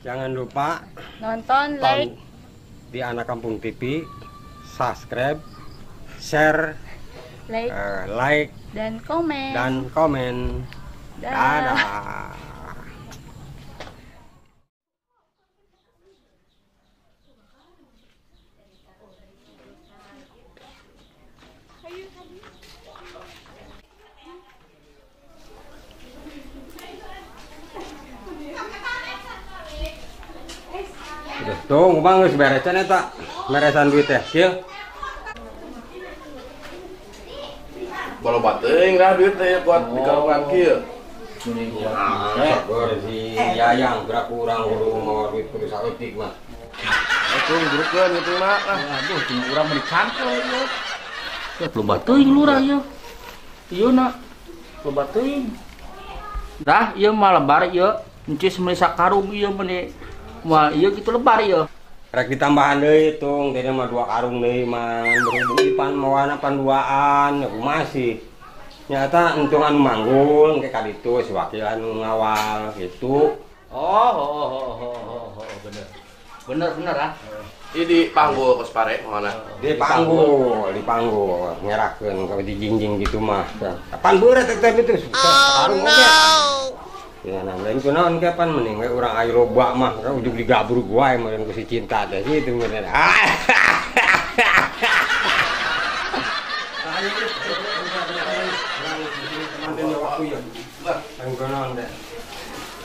Jangan lupa nonton, like di Anak Kampung TV, subscribe, share, like dan komen. Dadah. Tuh, bang, harus beresan eta. Beresan duit teh, kieu. Kalau bateng lah duit teh buat dikalungan kieu. Sabar si Yayang gerak kurang kudu mau duit kudu saeutik mah. Itu grukeun itu mah. Aduh, cuma urang meni cangkel ieu. Ya loba teuing lurah ieu. Ieu na. Loba teuing. Dah, ieu mah lebar ieu. Encis meuli sakarung ieu meni. Wah, iya gitu lebar ya. Rek ditambahan deui tung, tadi mah 2 karung deui mah berhubung ipan mawana panduaan, aku masih. Nyata entung anu manggul ke kaditu si wakil anu ngawal gitu. Bener ah. Ini di panggul kos pare mana? Di panggul nyerahkeun ka dijingjing gitu mah. Kapan beureuh teh itu? Karung oge. Ya nah lain kunaon ke pan mending we urang ayo loba mah ujug digabrug wae meureun ku si cinta teh kitu bener.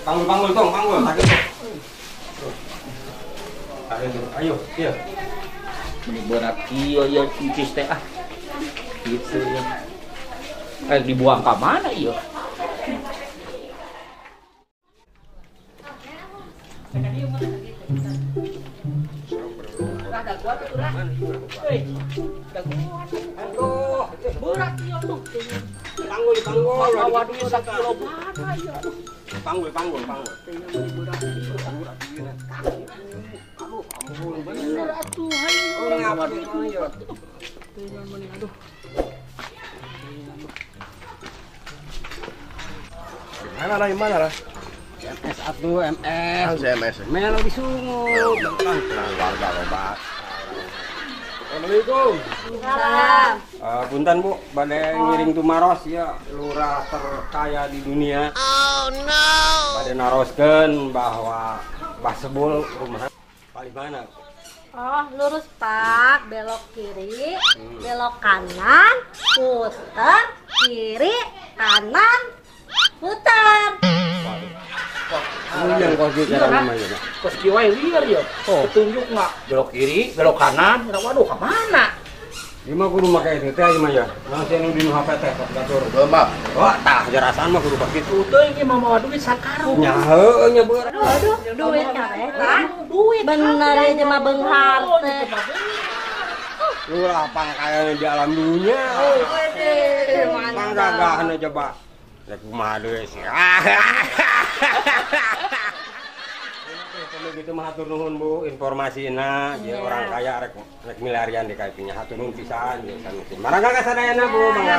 Panggul tong, sakit tong. Ayo, iya. Meni berat ieu ya encis teh ah. Gitu ya. Dibuang ka mana ieu? Berat ieu tuh. Panggul. Bawa duit 1 kilo mana ieu? Panggul. Bener atuh, hayu. Ngapa ieu? Aduh. Mana lah? MS atuh, MS. SMS. Melo disungut. Warga loba. Assalamualaikum. Salam. Punten Bu, bade ngiring tumaros ya lurah terkaya di dunia. Oh no. Bade naroskeun bahwa Basebul rumah paling mana? Oh, lurus Pak, belok kiri, belok kanan, putar, kiri, kanan, putar. Yang kos gitu namanya. Kos kieu wae liar ya. Petunjuk enggak belok kiri, belok kanan. Waduh, ke mana? Gimana kudu make itu teh gimana ya? Langsung nu di HP teh sok gatur. Mbak. Wah, tah jarasan mah kudu begitu. Teuing ge mah mawa duit sakarung. Nya heueuh nya beureuh. Aduh, duit kareta. Duit bener ya cuma beunghar teh. Lurah pangkayana di alam dunia. Panggagahan coba. Rek kumaha deui sih. Kalau gitu mah hatur nuhun Bu, informasiina dia orang kaya rek milarian di KIP-nya. Hatur nuhun pisan ya kan. Marangga ka sadayana Bu, mangga.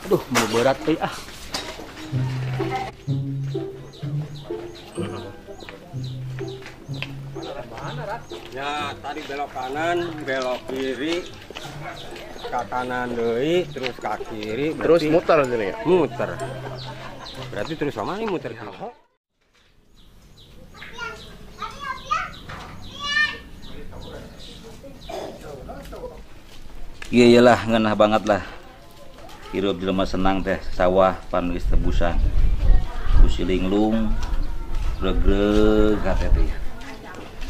Aduh, mau berat teh ah. Ya, tadi belok kanan, belok kiri. Ke kanan deui, terus ke kiri. Terus muter gini ya? Muter. Berarti terus sama nih muter. Iya iyalah ngeunah banget lah. Hirup jelema senang teh sawah pan geus tebusan. Kusilinglung gregreg kateh teh.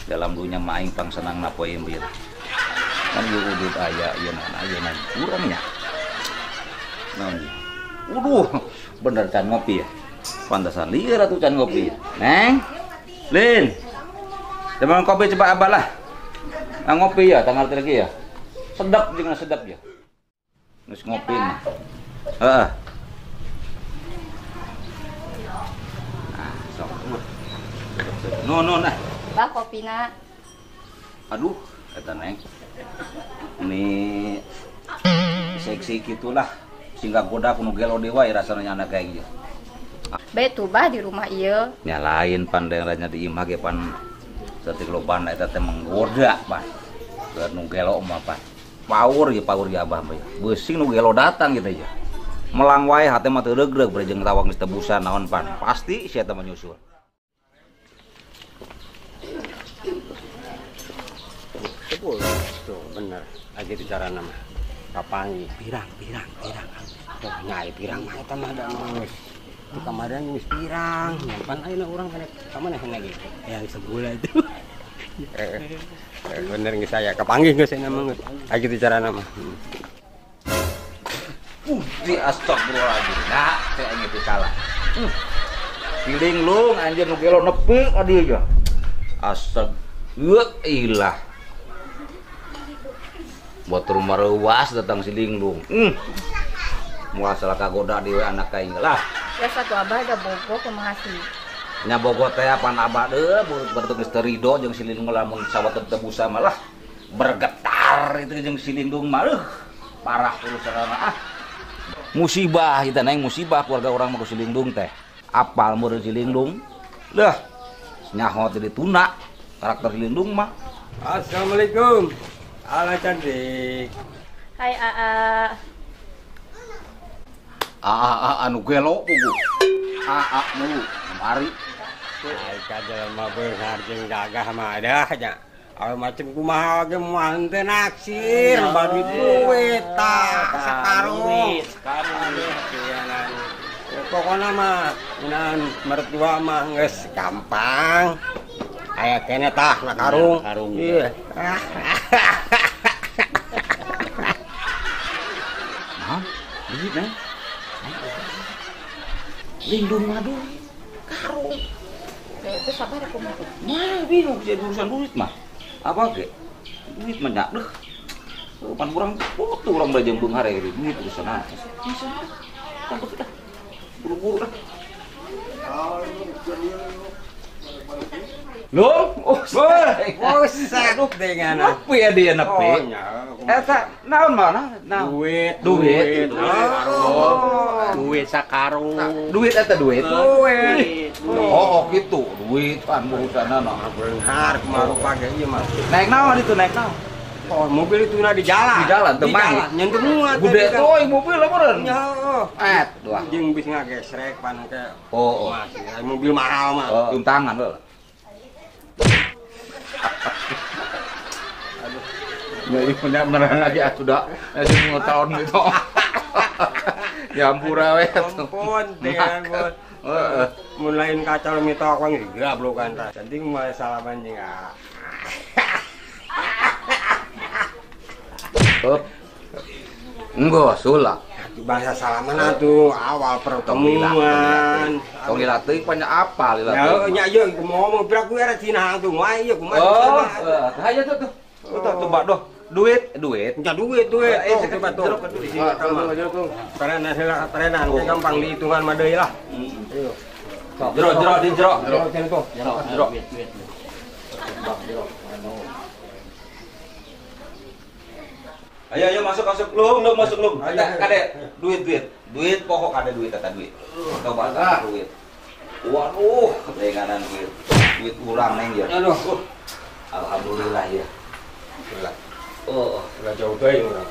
Dalam dunya mah aing pang senang na poe ieu. Kan ieu udut aya ieu na kurang nya. Naon ieu? Waduh, bener can ngopi ya. Pantesan lieur atuh can ngopi. Neng. Lin. Teman kopi coba abah lah. Ngopi ya tanggal lagi ya. Sedap jeung sedap ya. Geus ngopi mah. Heeh. Nah, sok. No nah. Bah kopina. Aduh, eta Neng. Ini seksi gitulah. Singga goda kuno gelo dewa ya rasanya anak kayak gitu. Betul bah di rumah iya. Nyalain pan daerahnya di imah ge pan setik loban eta teh menggoda pan. Keur nu gelo mah pan. Power ya abah mah. Beusing nu gelo datang gitu ya. Melang wae hate mah teu regreg bere jeung tawang geus tebusan naon pan. Pasti si eta mah nyusul. Tuh bener. Lagi bicara nama. Kapangi pirang. Tuh nyai pirang mah eta mah da geus. Di kamaran geus pirang. Pan ayeuna urang kana ka maneh lagi. Yang sebulan itu. Bener geus saya kapanggih geus saya nama geus. Lagi bicara nama. Di astagfirullahaladzim. Nah, teh aing teh kalah. Piling lung anjeun nu gelo nepi ka dieu ya. Astagfirullah. Motor mareuwas datang si linglung. Moal salah kagoda di anak kaing lah. Ya satu abah ada bogo pemahasi. Nya bogo teh pan abah deui berteu geus teu ridho jeung si linglung lamun sawat tebusa mah lah bergetar itu jeung si linglung mah parah urusanna musibah kita naik musibah keluarga orang mah ku si linglung teh. Apal meureun si linglung. Dah nyaho jadi tuna karakter si linglung mah. Assalamualaikum. Ala cantik. Hai Aa. Anu gelo pugu. Mulu mari. Ai kajal mah beunghar jeung gagah mah dah nya. Awe macem kumaha ge moal teu naksir bari duit tah sakarung. Pokona mah ngan mertua mah geus gampang. Aya kene tah na karung. Iya. Nah, duit neng. Lindung madu. Karung. Itu sabar aku mau. Mana bingung jadi urusan duit mah. Apa ge? Duit mah nyak deuh. Pan urang foto urang belajar beunghar ge duit urusan apa? Tangkep dah. Buru-buru dah. Loh, Saduk dengan nepi ya dia nepi. Eta naon mana? Duit. Duit sakarung. Duit eta duit. Duit. Oh, gitu. Duit pan urusanna mah. Beunghar kumaha page ieu mah. Naik naon itu naik naon? Oh, mobil itu na di jalan. Di jalan teu mangit. Nyen teu muat. Gede toy mobil lamureun. Ya. Doang. Jeung bis ngagesrek pan ke. Oh. Mobil mahal mah. Cium tangan heula. Ya ini benar-benar aja sudah masih mau tahun gitu. Ya ampura we. Ampun, dengan bos. Mulain kacau mitok wang gablokan ta. Cantik mah salaman jeung Enggak, sulak. bahasa salaman atuh awal pertemuan. Tong dilatih banyak apa Ya nya ieu ngomong pira ku era Cina tuh wae ieu kumaha. Oh, aja tuh. Tuh Mbak doh. Duit. Nya duit. Coba tuh. Di sini sama. Karena heula parenan gampang dihitungan mah deui lah. Ayo. Jero. Ayo masuk lu masuk lu. Kade duit pokok ada duit kata duit. Coba duit. Waduh, kedengaran duit. Duit kurang neng ya. Aduh. Alhamdulillah ya. Alhamdulillah. Oh, udah jauh teuing urang.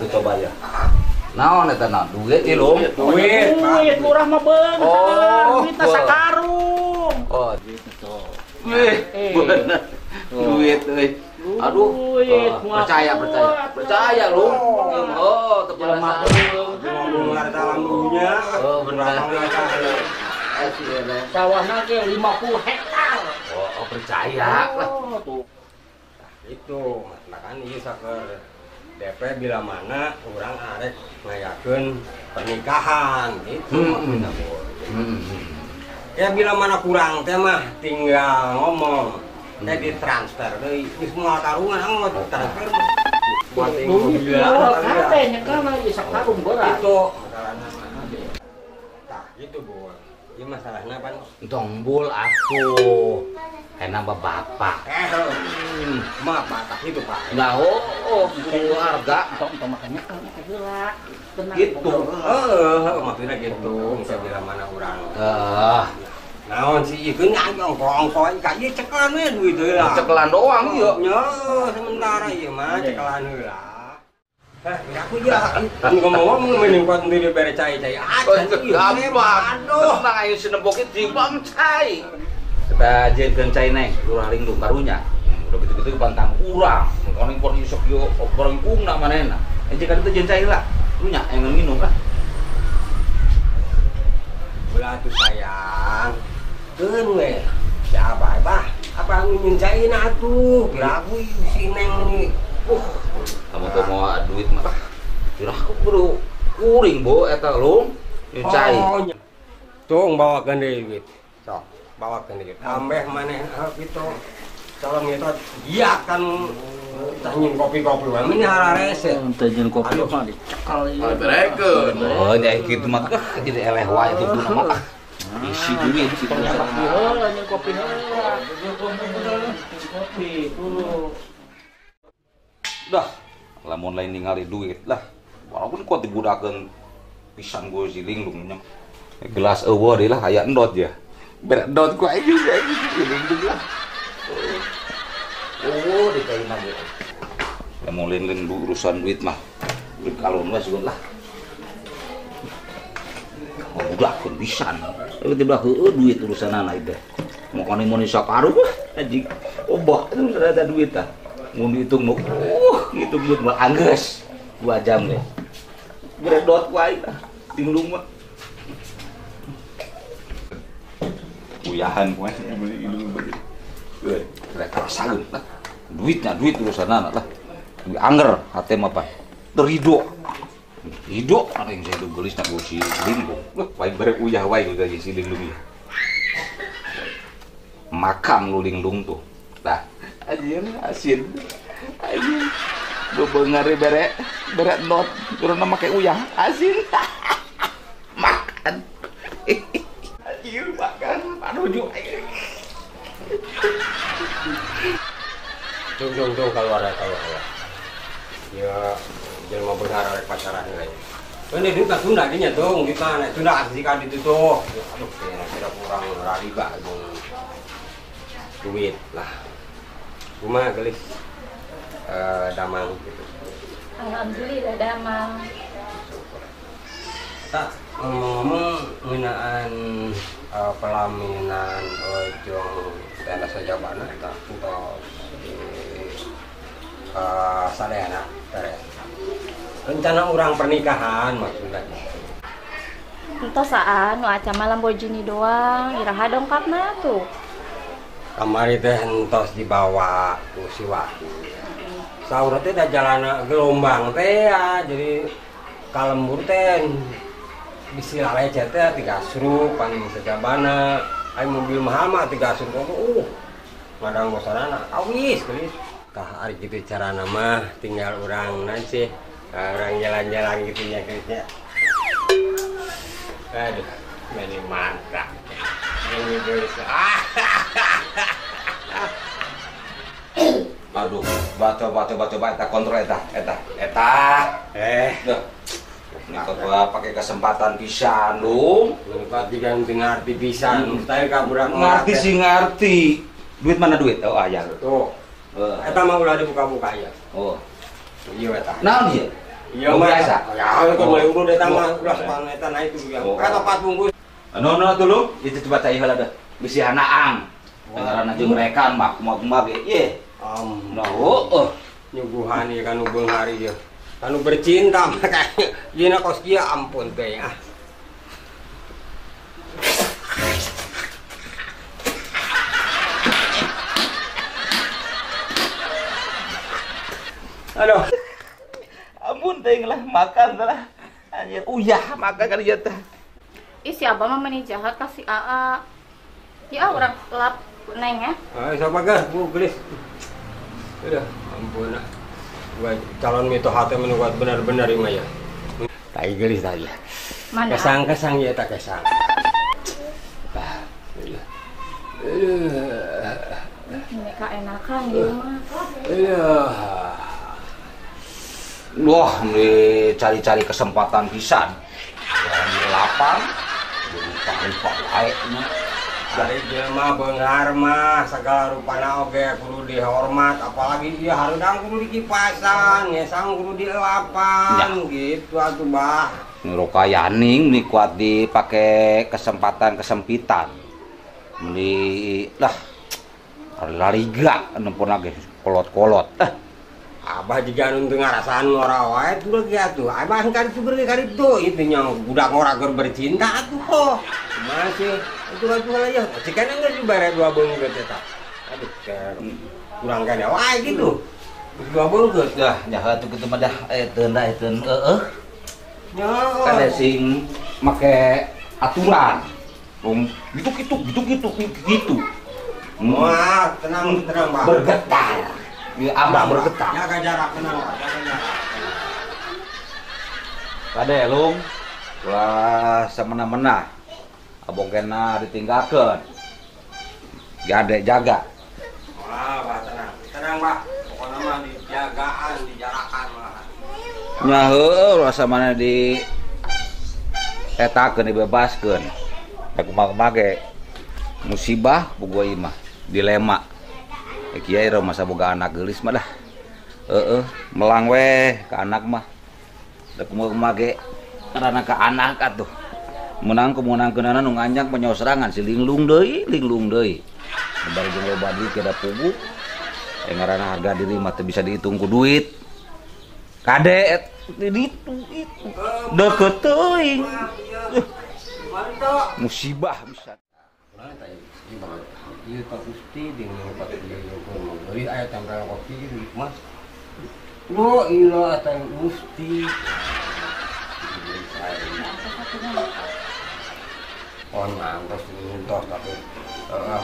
Coba ya. Naon eta naon? Duit ieu lu. Duit murah mah beung. Oh, duit sakarung. Oh, gitu tuh. Bener. Duit euy. Aduh, percaya lu. Oh, tepat mah. Ngomong harta lambunya. Oh, benar. Sawahna ge 50 hektar. Oh, percaya. Oh, tuh. Itu, kan ieu saker DP bila mana urang arek ngayakeun pernikahan gitu. Ya bila mana kurang teh mah tinggal ngomong. Teh ditransfer deui geus moal karungan anggot transfer mah. Mati mobil. Katanya kan bisa karung berat. Itu masalahna mah. Tah gitu, Bu. Ya masalahnya pan. Tombol atuh. Enak bapak. Maaf Pak, itu Pak. Nah, keluarga. Tong makanya heula. Gitu. Maksudnya gitu. Bisa bilang mana orang. Nah, Naon sih ieu nya ongko-ongko ka ieu cekelan we duit heula. cekelan doang ieu. Nya sementara ieu mah cekelan heula. Aku ya, ngomong mending kuat sendiri bere cai-cai. Gampang. Tenang ayo sinebok itu bang cai. Kita jadikan cai neng, lurah lingdung karunya. Udah gitu-gitu pantang urang. Kalau impor isok yo, orang kung nama nena. Jika itu jen cai lah, lunya yang minum lah. Ulah tuh sayang. Keun we. Siapa apa ingin cai na tuh? Kira aku si neng nih. Kamu tuh mau duit mah. Kira aku perlu kuring bo eta lung. Cai. Tuh bawakan deh duit. Sok, bawakan deh. Tambah maneh gitu. Tolong itu iya kan tanyin kopi-kopi wae ini hararese. Tanyin kopi mah dicekal ieu. Berekeun. Oh, nya kitu mah jadi eleh wae itu mah. Isi duit kitu mah. Tanyin kopi heula. Kopi dulu. Dah, lamun lain ningali duit lah. Walaupun kuat dibudakeun pisan gue si linglung nya. Gelas eueuh deui lah aya endot ya. Berat endot ku aja linglung lah. Oh, dikain aja. Lamun lain urusan duit mah. Duit kalon mah sugun lah. Oh, budakeun pisan. Tiba-tiba heueuh duit urusanana ieu teh. Mokone mun sakaru anjing. Obah terus ada duit tah. Mun dihitung nu hitung duit mah anggeus 2 jam deh. Beredot wae tah linglung mah. Uyahan wae beli ilung beli. Mereka rasakeun lah. Duitnya duit urusanana lah. Anger hate mah pan. Terido. Hidup ada yang saya gelis nak si linglung. Wae bare uyah wae juga si linglung. Makan lu linglung tuh. Dah. Anjir asin. Anjir. Bebengare bere not turun make uyah asin. Makan. Anjir makan panuju. Jong keluar. Ya jangan mau berharap rek pacaran lagi. Ini duit tak tunda dinya dong, kita nek tunda jika itu tuh. Aduh, kira kurang riba duit lah. Cuma gelis damang gitu. Alhamdulillah damang. Tak ngomong ngeunaan pelaminan ojong tenda sajabana eta untuk sadayana beres. Rencana orang pernikahan maksudnya. Entos saan nu aca malam Lamborghini doang, iraha dongkapna tuh. Kamari teh entos dibawa ku siwa. Saur teh da jalana gelombang teh ya, jadi kalembur teh bisi lecet teh 3 sruk pan sajabana. Ai mobil mahal mah 3 sruk ngadang bosanana awis geus. Tah ari kitu carana mah tinggal urang nanti orang jalan-jalan gitu ya guysnya. Aduh, ini mantap. Ini guys. Aduh, baca eta kontrol eta. Duh. Nya pakai kesempatan pisan, Dong. Lengkap diganti ngarti pisan. Style ka budak Ngarti sih ngarti. Duit mana duit? Oh, aya. Tuh. Eta mah ulah dibuka-buka ya. Oh. Iya eta. Naon ieu? Iya biasa. Ya, itu mah udah eta mah ulah sepang eta naik itu ya. Kata 4 bungkus. No dulu, itu coba cai heula dah. Bisi hanaang. Dengaran jeung rekan mah kumaha ge. Ye. Nah, nyuguhan ieu kan beung hari ieu. Kanu bercinta mah kayak ieu na kos kieu ampun teh ah. Aduh. ampun teh lah makan lah. Anjir, uyah makan kan ieu teh. Ih si Abah mah meni jahat kasih AA. Ya orang lap neng ya. Siapa gak? Bu, gelis. Udah, ampun lah. Gua calon mito hati menunggu benar-benar ima ya. Tai gelis aja. Mana? Kesang ya tak kesang. Kang di rumah. Iya. Wah, cari-cari kesempatan pisan. Jalan di lapang, lupa baiknya. Dari jelema beunghar mah segala rupana oge kudu dihormat, apalagi dia harudang kudu dikipasan, ngesang kudu dielapan, gitu atuh bah. Rokayaning nih kuat dipakai kesempatan kesempitan. Meni lah lari gak nempun lagi kolot-kolot. Abah juga nuntung ngarasaan ngora wae tuh lagi atuh. Abah kan itu beri kali tuh itu nya budak ngora keur bercinta atuh kok. Masih itu atuh aja. Cikan enggak dibare dua beungkeut eta. Aduh kurang kan ya wae gitu. Dua beungkeut Dah, jahat tuh kitu mah dah eteun da eteun nya. Kan sing make aturan. Gitu. Wah, tenang Bang. Bergetar. Ya, abah bergetar. Jaga jarak tenang, jaga jarak. Kade lung, ulah semena-mena. Abogena ditinggalkeun. Gade jaga. Wah, Bah tenang. Tenang, Bah. Pokoknya mah dijagaan, dijarakan mah. Nya heueuh rasa mana di etakeun dibebaskeun. Da kumaha ge musibah boga ieu mah, dilema. Kiai rau masa boga anak geulis mah dah. Melang weh ka anak mah. Da kumaha ge karana ka anak atuh. Menangkeunana nu nganjak penyawa serangan si linglung deui. Bari jeung loba duit kada pugu. Ngaranna harga diri mah teu bisa dihitung ku duit. Kade itu deket teuing. Musibah bisa. Iya Pak Gusti dengan Pak Gusti ayat tambah kopi itu Mas. Lo ilah tang Gusti. Oh ngantos nuntos tapi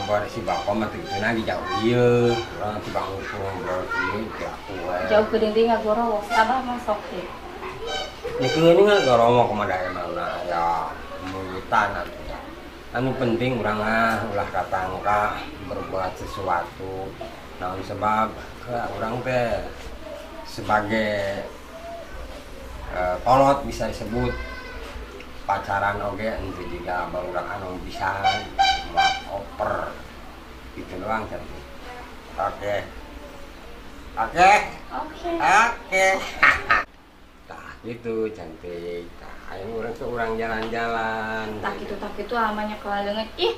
bar si bapak mah teu lagi jauh ieu. Urang si bang ngobrol ieu aku we. Jauh ke dinding ngagoro, abah mah sok teh. Ya keuning ngagoro kumaha mana ya mulutan atuh. Anu penting urang ulah katangka berbuat sesuatu. Naon sebab urang teh sebagai kolot bisa disebut pacaran oge ente juga barudak anu bisa oper gitu doang cantik. Oke. Tah gitu cantik. Ayo orang jalan-jalan. Tak itu amanya kelalengan. Ih.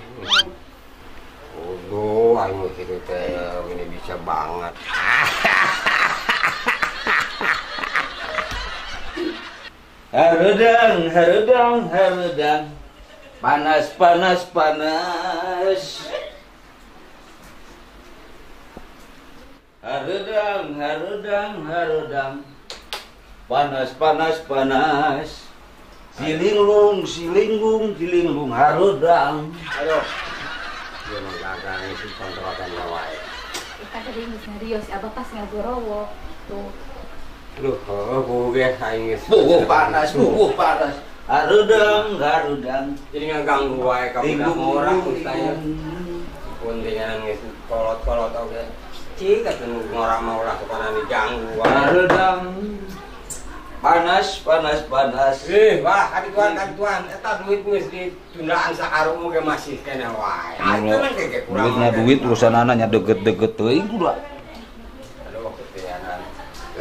Aduh, ayo gitu teh ini bisa banget. Harudang. Panas. Harudang. Panas. Silinglung harudang. Ayo. Dia menggagang isi kontrolan wae. Kita tadi serius, abah pas ngagorowo tuh. Duh, buge aing geus. Panas. Harudang. Jadi ngaganggu wae ka budak orang saya. Pun dengan geus kolot-kolot oge. Cik atuh ngora mau lah kepada diganggu wae. Harudang. Panas. Wah, kadituan, eta duit geus ditundaan sakarung ge masih kena wae. Atuh mah ge kurang. Duit urusanana nya deket-deket teuing kudu. Aduh, keteanan.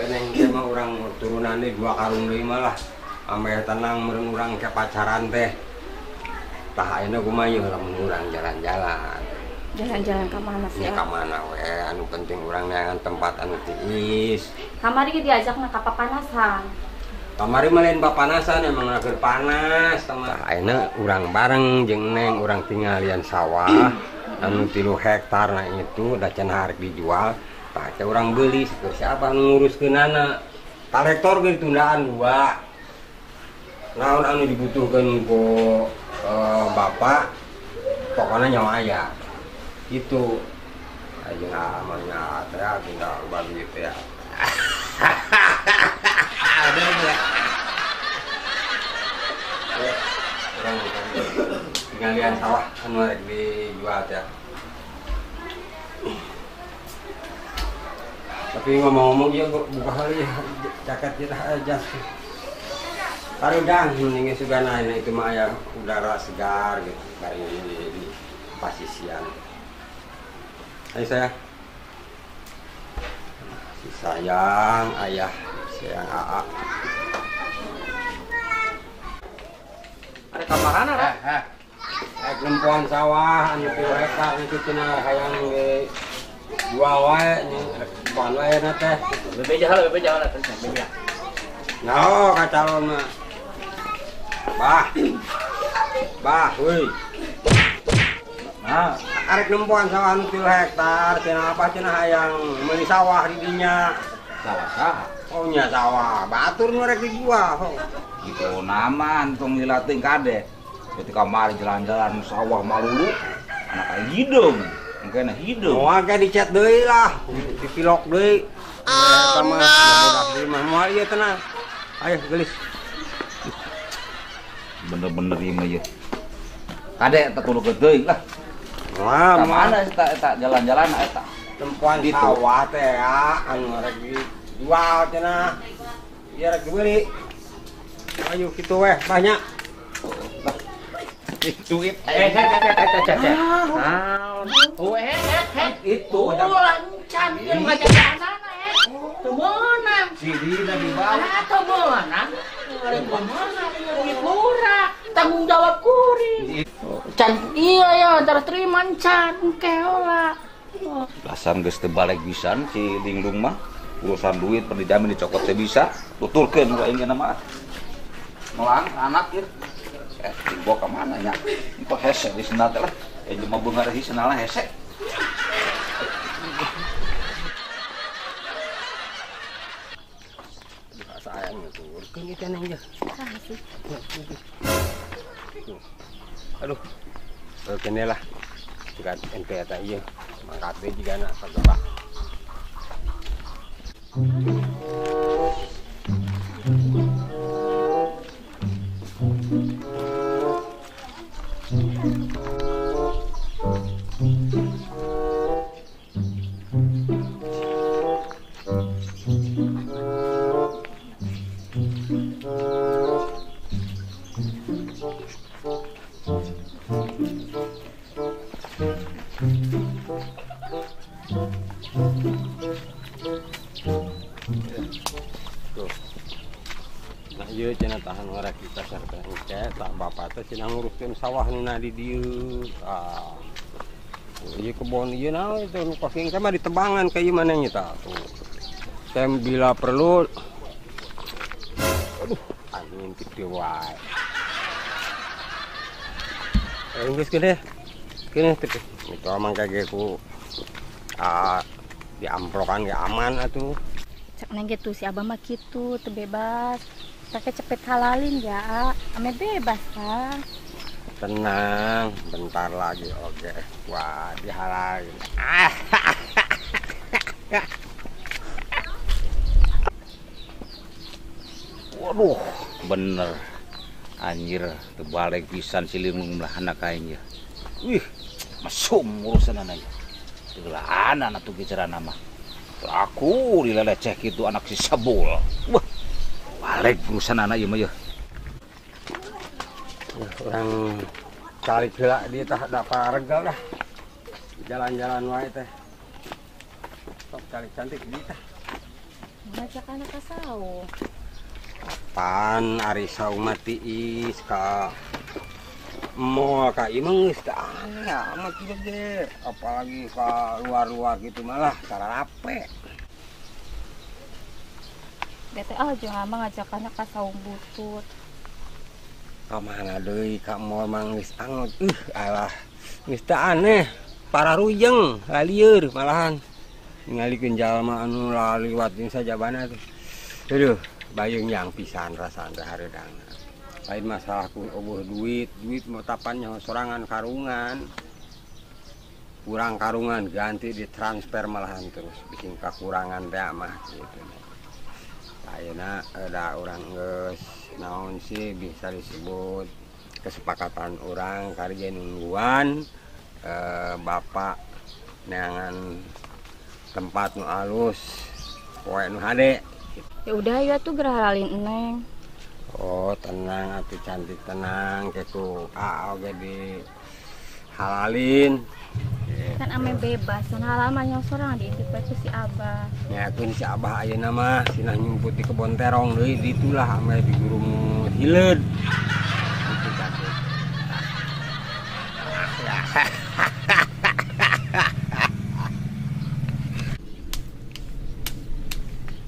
Neng teh mah urang turunane 2 karung deui mah lah. Ame tenang meureun urang ke pacaran teh. Tah ayeuna kumaha yeuh lamun urang jalan-jalan. Jalan-jalan ke mana sih? Ya ka mana we, anu penting urang neangan tempat anu tiis. Kamari ge diajakna ka papanasan. Kamari mah lain papanasan emang keur panas tah ayeuna urang bareng jeung Neng urang tinggalian sawah anu 3 hektar na itu da can harek dijual. Tah teh urang beuli sakur siapa nu nguruskeunana. Tarektor ge ditundaan 2. Naon anu dibutuhkeun ku bapak pokoknya nyawa aya. Gitu. Ayeuna namanya teh tinggal bagi teh. Ada ya. Orang tinggalian sawah anu rek dijual teh. Tapi ngomong-ngomong ya buka kali jaket kita aja. Karudang mendingin juga naik itu mah ya udara segar gitu kayak di pasisian. Ayo saya. Si sayang ayah, sayang AA. Ada kamaran ada? Lempuan sawah anu teu hektar itu cenah hayang ge jual wae nih lempuan wae na teh. Bebeja hala terus bebeja. Nah, kacalon mah. Bah, weuy. Nah, Arek lempuan sawah anu 3 hektar, cenah apa cenah hayang meuli sawah di dinya. salah sah. Oh nya sawah, batur nu rek dijual. Gitu nama antung dilatih kade. Ketika mari jalan-jalan sawah malulu, anak kayak hidung, mungkin hidung. Moal ge dicet deui lah, dipilok deui. Oh no. Mudah moal ieu tenang. Ayo gelis. Bener-bener ieu mah ieu. Kade eta kudu geudeung lah. Wah, Mana eta jalan-jalan eta? tempuan di sawah teh ya, anu rek dijual cenah. Ieu rek dibeli. Ayo kitu weh, banyak. Duit. Itu lancan yang ngajajanan kemenang. Sidi dari bawah. Kemenang. Kemenang duit murah. Tanggung jawab kuring. Can iya ya, terima can keola. Belasan geus teu balik pisan si Linglung mah. Urusan duit pendijamin dicokot teh bisa. Tuturkeun ku aing mah. Melang anak ieu. Dibawa ke mana nya? Kok hese di sana teh lah. Cuma beungar hi sana lah hese. Sayang itu, urkeun ieu cenah ieu. Aduh. Kene lah. Juga ente eta ieu. Mangkat deui jigana sagala. Nah ieu cenah tahan ngorek kita sarta engke tak bapak teh cenah nguruskeun sawah nu na di dieu. Ieu kebon ieu naon itu nu kasing teh mah ditebangan ka ieu maneh nya tah tuh. Saya bila perlu aduh angin kitu wae. Geus kene. Kene teh. Itu mangka ge ku diamplokan ge aman atuh. Cak neng gitu si abah mah gitu, terbebas. Pakai cepet halalin ya, ame bebas kan. Tenang, bentar lagi oke. Wah, dihalalin. Waduh, bener. Anjir, terbalik pisan si Linglung lah anak aing ya. Wih, mesum urusan anak ya. Teulah anak atuh bicarana mah. Aku dileleceh gitu anak si Sabul. Wah. Balik urusan anak ieu mah ya. Orang cari heula di tah da pararegal dah. Jalan-jalan wae teh. Sok cari cantik di tah. Ngajak anak ka sawo. Pan ari saumah tiis ka moal ka ieu mah geus teh aya amat gede. Apalagi ka luar-luar gitu malah sararape. Bete aja mah ngajak anak ka saung butut. Ka mana deui ka moal mah geus angot. Alah. Geus teh aneh. Para rujeng lalieur malahan. Ningalikeun jalma anu laliwat jeung sajabana teh. Aduh, bayung yang pisan rasana hareudangna. Lain masalah ku eueuh duit mah tapannya sorangan karungan. Kurang karungan ganti ditransfer malahan terus bikin kekurangan teh mah gitu. Ayeuna ada orang geus naon sih bisa disebut kesepakatan orang karya nungguan bapak neangan tempat nu alus poe nu hade. Ya udah ya tuh gerahalin Neng. Oh tenang atuh cantik tenang keku oge di halalin. Kan ame bebas, kan halaman yang sorang diintip itu si Abah. Nyakeun si Abah ayeuna mah sinah nyumput di kebon terong deui ditulah ame di gurung hileud. Itu cantik.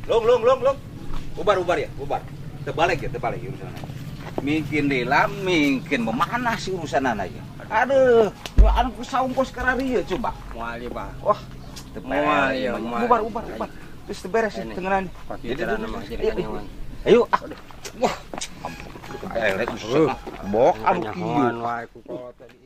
Long. Ubar ya, ubar. Terbalik urusan. Mungkin dela, mungkin memanah sih urusan aja. Aduh, anu saung kos karari ya coba. Moal ieu Bah. Wah, Moal ya, moal. ubar. Terus beres tengenan. Pakiran mah jadi nyaman. Ayo. Wah. Ampun. Elek bok anu kieu. Wae ku kolot tadi.